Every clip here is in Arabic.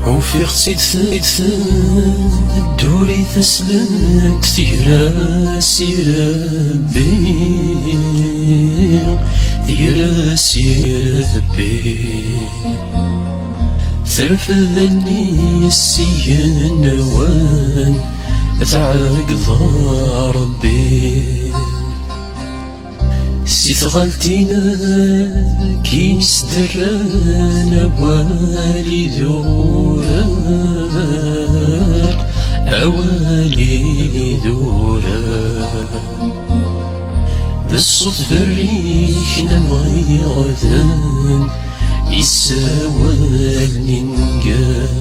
وفي خصيت دوري تسلك سيرة بي سيرة بي ثرف ذني السيان وان تعرق ربي سيت غلتينا كي نسترانا والي دورا بالصوت بريحنا مغي غذان يساوالني نقا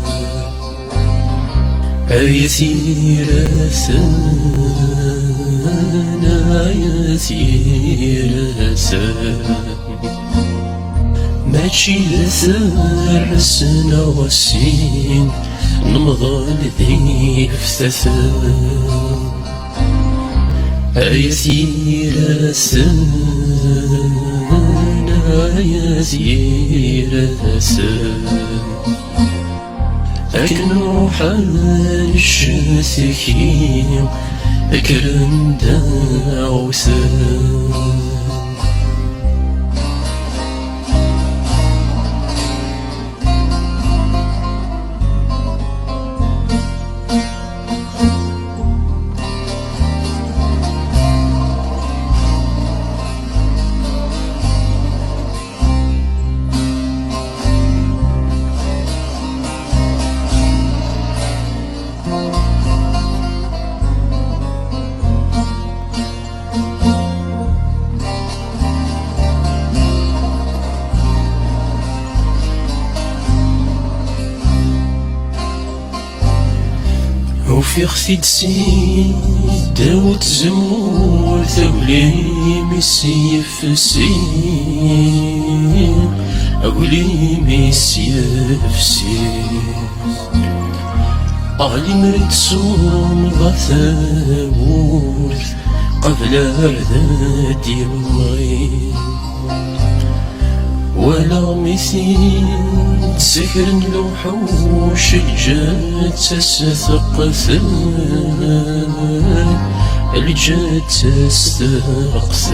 يثير ثانا يثير ثان ماشي لثار سنة والسين نمضى لذي فتثان يثير ثانا يثير ثان لكن روحان الشمسكين أكرم داوسان وفي خفيد سين داوت زمور ثولي مسيف سين أولي مسيف سين أغلي مريد صوم غثاور قبل أرذاد يمغين ولا مثيل سكر الوحوش الجات تستثقثان الجات تستقثان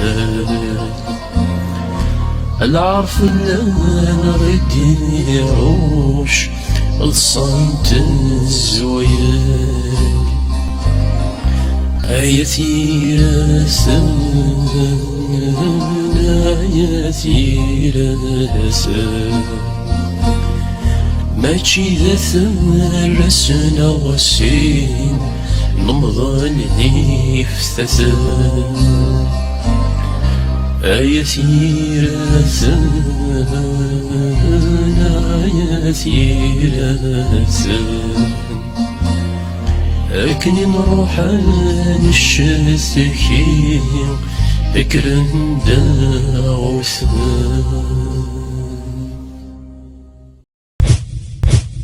العرف اللي نريد يعوش الصمت الزويان يثير ثانا يثير ثان ماشي ذا ثمر سنة والسين نمضى لذي فتثان يثير ثانا يثير ثان لكن نروح نشتكي فكر داوسان